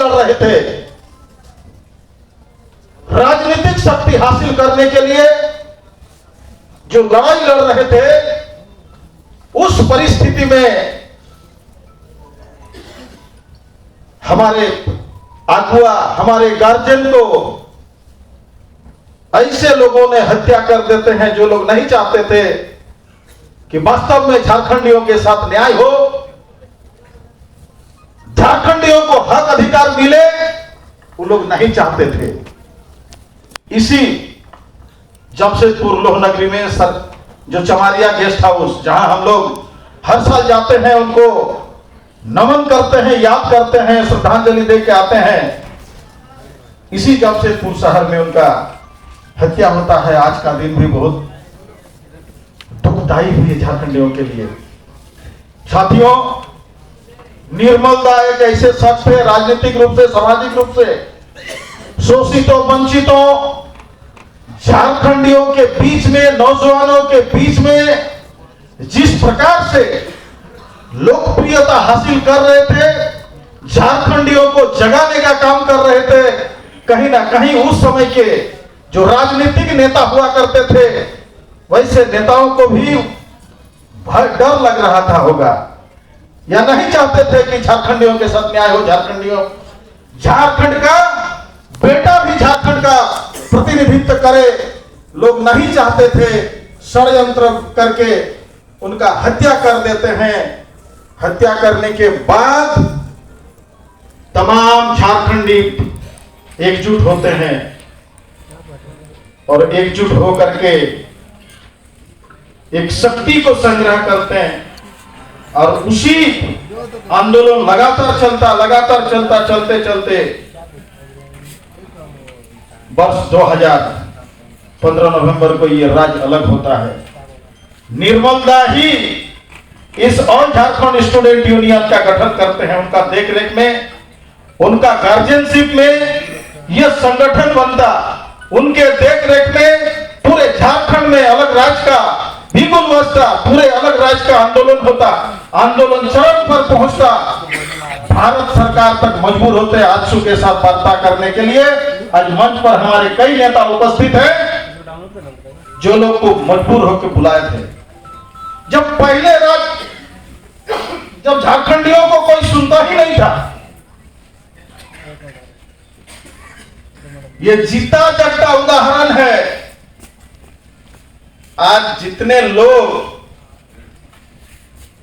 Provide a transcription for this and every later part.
लड़ रहे थे। राजनीतिक शक्ति हासिल करने के लिए जो लड़ाई लड़ रहे थे, उस परिस्थिति में हमारे अगुआ, हमारे गार्जियन को ऐसे लोगों ने हत्या कर देते हैं जो लोग नहीं चाहते थे कि वास्तव में झारखंडियों के साथ न्याय हो, झारखंडियों को हक अधिकार मिले, वो लोग नहीं चाहते थे। इसी जमशेदपुर लोहनगरी में जो चमारिया गेस्ट हाउस, जहां हम लोग हर साल जाते हैं, उनको नमन करते हैं, याद करते हैं, श्रद्धांजलि दे के आते हैं, इसी जमशेदपुर शहर में उनका हत्या होता है। आज का दिन भी बहुत दुखदायी हुई है झारखंडियों के लिए। साथियों, निर्मल दा एक ऐसे शख्स थे, राजनीतिक रूप से, सामाजिक रूप से शोषितों, वंचितों, झारखंडियों के बीच में, नौजवानों के बीच में जिस प्रकार से लोकप्रियता हासिल कर रहे थे, झारखंडियों को जगाने का काम कर रहे थे, कहीं ना कहीं उस समय के जो राजनीतिक नेता हुआ करते थे, वैसे नेताओं को भी डर लग रहा था होगा, या नहीं चाहते थे कि झारखंडियों के साथ न्याय हो। झारखंड का बेटा भी झारखंड का प्रतिनिधित्व करे, लोग नहीं चाहते थे। षड्यंत्र करके उनका हत्या कर देते हैं। हत्या करने के बाद तमाम झारखंडी एकजुट होते हैं और एकजुट होकर के एक शक्ति को संग्रह करते हैं, और उसी आंदोलन लगातार चलता चलते वर्ष 2015 नवंबर को ये राज्य अलग होता है। निर्मल दा ही इस ऑल झारखंड स्टूडेंट यूनियन का गठन करते हैं। उनका देखरेख में, उनका गार्जियनशिप में यह संगठन बनता, उनके देखरेख में पूरे झारखंड में अलग राज्य का बिगुल बजता, पूरे अलग राज्य का आंदोलन होता, आंदोलन चरम पर पहुंचता, भारत सरकार तक मजबूर होते आजसू के साथ वार्ता करने के लिए। आज मंच पर हमारे कई नेता उपस्थित हैं जो लोग को मजबूर होकर बुलाए थे। जब झारखंडियों को कोई सुनता ही नहीं था, ये जीता जागता उदाहरण है। आज जितने लोग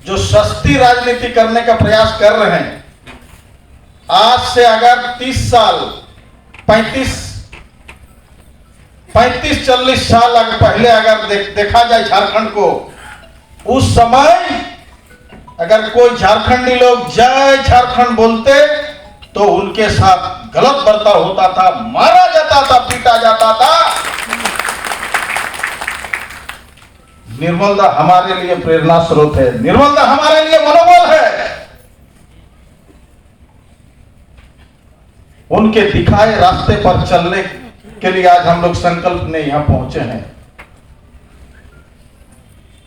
जो सस्ती राजनीति करने का प्रयास कर रहे हैं, आज से अगर 30 साल 35-40 साल पहले अगर देखा जाए झारखंड को, उस समय अगर कोई झारखंडी लोग जय झारखंड बोलते तो उनके साथ गलत बर्ताव होता था, मारा जाता था, पीटा जाता था। निर्मल दा हमारे लिए प्रेरणा स्रोत है, निर्मल दा हमारे लिए मनोबल है। उनके दिखाए रास्ते पर चलने के लिए आज हम लोग संकल्प ने यहां पहुंचे हैं।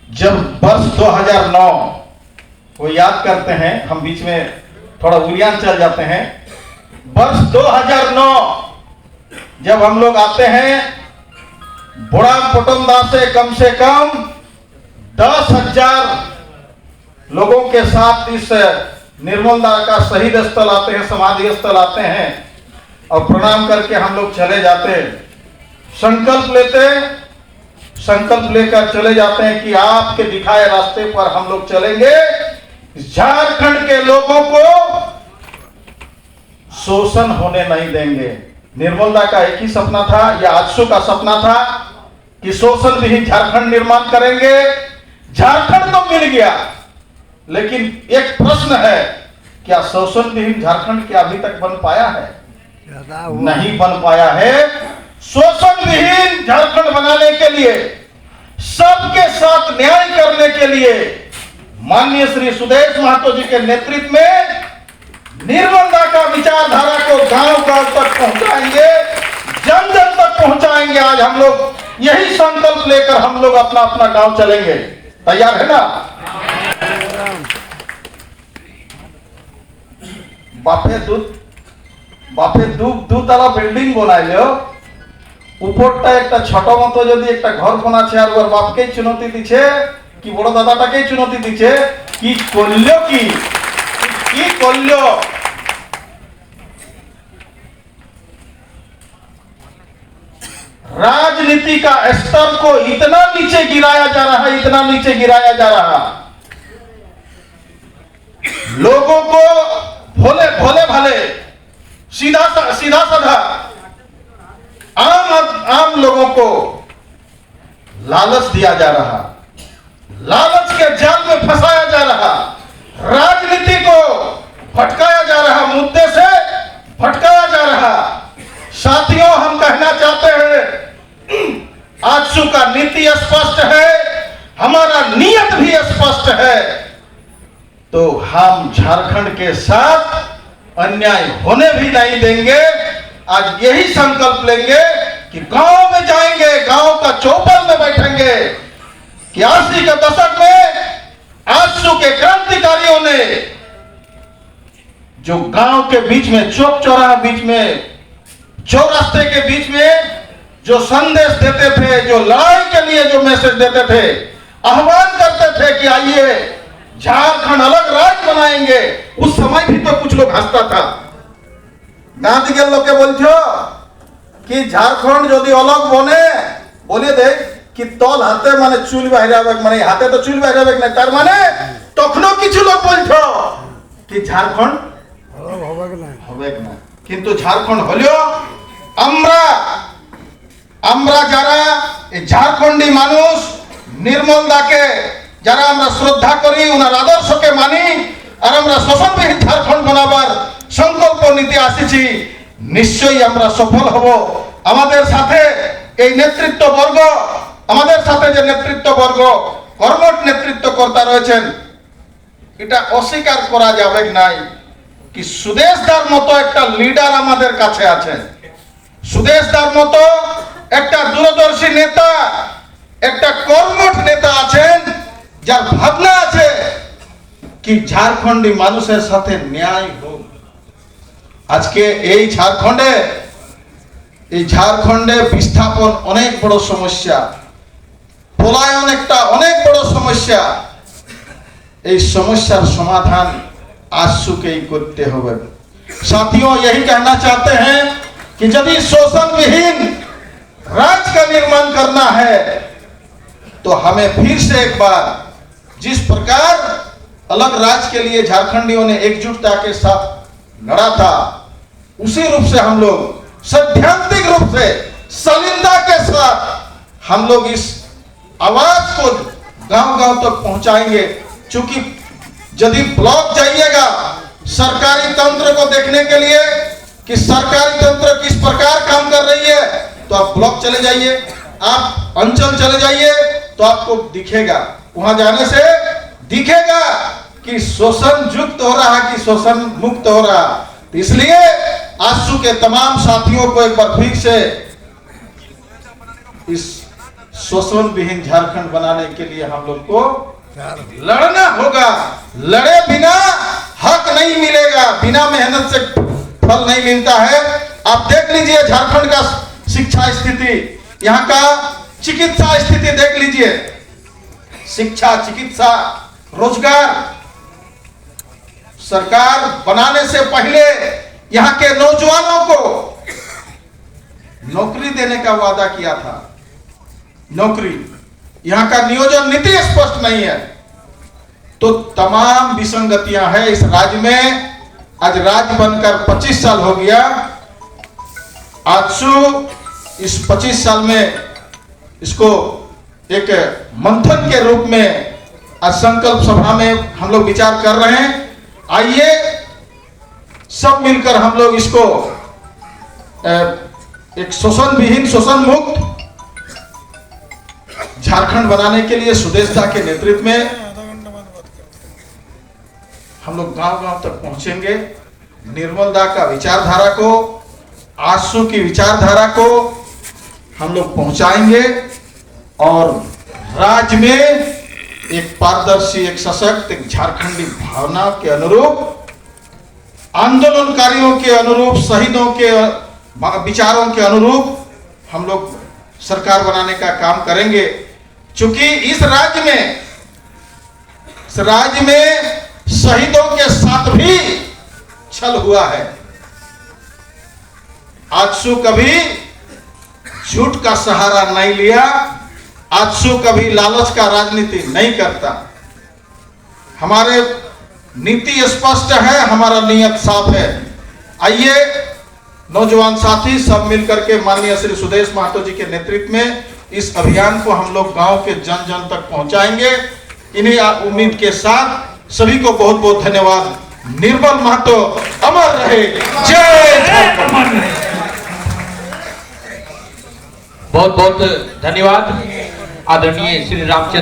जब वर्ष 2009 को याद करते हैं, हम बीच में थोड़ा उलियान चल जाते हैं। वर्ष 2009 जब हम लोग आते हैं, बुढ़ा कुटुंबा से कम 10,000 लोगों के साथ इस निर्मल दा का शहीद स्थल आते हैं, समाधि स्थल आते हैं, और प्रणाम करके हम लोग चले जाते हैं। संकल्प लेकर चले जाते हैं कि आपके दिखाए रास्ते पर हम लोग चलेंगे, झारखंड के लोगों को शोषण होने नहीं देंगे। निर्मल दा का एक ही सपना था, या आजसू का सपना था कि शोषण विहीन झारखंड निर्माण करेंगे। झारखंड तो मिल गया, लेकिन एक प्रश्न है, क्या शोषण विहीन झारखंड क्या अभी तक बन पाया है? नहीं बन पाया है। शोषण विहीन झारखंड बनाने के लिए, सबके साथ न्याय करने के लिए माननीय श्री सुदेश महतो जी के नेतृत्व में निर्मल दा का विचारधारा को गांव-गांव तक पहुंचाएंगे, जन जन तक पहुंचाएंगे। आज हम लोग यही संकल्प लेकर हम लोग अपना अपना गांव चलेंगे। तैयार है ना? बापे दूध বাপে দুতলা বিল্ডিং বানাইলো, উপরটা একটা ছোট মতো যদি একটা ঘর বানাচ্ছে, আর ওর বাপকেই চুনতি দিচ্ছে কি বড় দাদাটাকেই চুনতি দিচ্ছে, কি করলো কি করলো। राजनीति का स्तर को इतना नीचे गिराया जा रहा है, इतना नीचे गिराया जा रहा, लोगों को भोले भोले भाले सीधा साधा आम लोगों को लालच दिया जा रहा, लालच के जाल में फंसाया जा रहा, राजनीति को भटकाया जा रहा, मुद्दे से भटकाया जा रहा। साथियों, हम कहना चाहते हैं, आजसू का नीति स्पष्ट है, हमारा नियत भी स्पष्ट है, तो हम झारखंड के साथ अन्याय होने भी नहीं देंगे। आज यही संकल्प लेंगे कि गांव में जाएंगे, गांव का चौपर में बैठेंगे कि 80 के दशक में आजसू के क्रांतिकारियों ने जो गांव के बीच में, चौक चौराहा बीच में, चौरास्ते के बीच में जो संदेश देते थे, जो लड़ाई के लिए जो मैसेज देते थे, आह्वान करते थे कि आइए झारखंड अलग राज्य बनाएंगे, उस समय भी तो कुछ लोग हंसता था। गांधी के लोग के बोलছো कि झारखंड যদি अलग बने, बोलिए देख कि तल हाथे माने चुल বাইরে হবে, মানে হাতে তো চুল বাইরে হবে না, তার মানে তখনও কিছু লোক বলছো कि झारखंड হবে না, কিন্তু ঝাড়খণ্ড হলেও আমরা যারা এই ঝাড়খণ্ডী মানুষ, নির্মল দাকে যারা আমরা শ্রদ্ধা করি, ওনার আদর্শকে মানি, আর আমরা শোষণবিহীন ঝাড়খণ্ড বানাবার সংকল্প নিতে আসিছি, নিশ্চয়ই আমরা সফল হব। আমাদের সাথে এই নেতৃত্ববর্গ, আমাদের সাথে যে নেতৃত্ববর্গ, কর্মঠ নেতৃত্বকর্তা রয়েছেন, এটা অস্বীকার করা যাবে নাই कि সুদেশদার মতো একটা লিডার আমাদের কাছে আছেন, সুদেশদার মতো একটা দূরদর্শী নেতা, একটা কর্মঠ নেতা আছেন, যার ভাবনা আছে কি ঝাড়খণ্ডী মানুষের সাথে ন্যায় হোক। আজকে এই ঝাড়খণ্ডে বিস্থাপন অনেক বড় সমস্যা, পলায়ন একটা অনেক বড় সমস্যা। এই সমস্যার সমাধান आजसू के ही करते हुए। साथियों, यही कहना चाहते हैं कि यदि शोषण विहीन राज्य का निर्माण करना है, तो हमें फिर से एक बार जिस प्रकार अलग राज्य के लिए झारखंडियों ने एकजुटता के साथ लड़ा था, उसी रूप से हम लोग सैद्धांतिक रूप से सलिंदा के साथ हम लोग इस आवाज को गांव-गांव तक पहुंचाएंगे। चूंकि यदि ब्लॉक जाइएगा सरकारी तंत्र को देखने के लिए कि सरकारी तंत्र किस प्रकार काम कर रही है, तो आप ब्लॉक चले जाइए, आप अंचल चले जाइए, तो आपको दिखेगा, वहां जाने से दिखेगा कि शोषण युक्त हो रहा है कि शोषण मुक्त हो रहा। तो इसलिए आजसू के तमाम साथियों को एक बार फिर से इस शोषण विहीन झारखंड बनाने के लिए हम लोग को लड़ना होगा। लड़े बिना हक नहीं मिलेगा, बिना मेहनत से फल नहीं मिलता है। आप देख लीजिए झारखंड का शिक्षा स्थिति, यहाँ का चिकित्सा स्थिति देख लीजिए, शिक्षा, चिकित्सा, रोजगार सरकार बनाने से पहले यहाँ के नौजवानों को नौकरी देने का वादा किया था। नौकरी, यहाँ का नियोजन नीति स्पष्ट नहीं है, तो तमाम विसंगतियां हैं इस राज्य में। आज राज्य बनकर 25 साल हो गया। आजसू इस 25 साल में इसको एक मंथन के रूप में आज संकल्प सभा में हम लोग विचार कर रहे हैं। आइए सब मिलकर हम लोग इसको एक शोषण विहीन, शोषण मुक्त झारखंड बनाने के लिए सुदेशदा के नेतृत्व में हम लोग गांव-गांव तक पहुंचेंगे। निर्मल दा का विचारधारा को, आजसू की विचारधारा को हम लोग पहुंचाएंगे और राज्य में एक पारदर्शी, एक सशक्त, एक झारखंडी भावना के अनुरूप आंदोलनकारियों के अनुरूप, शहीदों के विचारों के अनुरूप हम लोग सरकार बनाने का काम करेंगे। चूंकि इस राज्य में शहीदों के साथ भी छल हुआ है। आजसू कभी झूठ का सहारा नहीं लिया, आजसू कभी लालच का राजनीति नहीं करता। हमारे नीति स्पष्ट है, हमारा नियत साफ है। आइए नौजवान साथी सब मिलकर के माननीय श्री सुदेश महतो जी के नेतृत्व में इस अभियान को हम लोग गांव के जन जन तक पहुंचाएंगे। इन्हीं उम्मीद के साथ सभी को बहुत बहुत धन्यवाद। निर्मल महतो अमर रहे, जय झारखंड। बहुत बहुत धन्यवाद आदरणीय श्री रामचंद्र।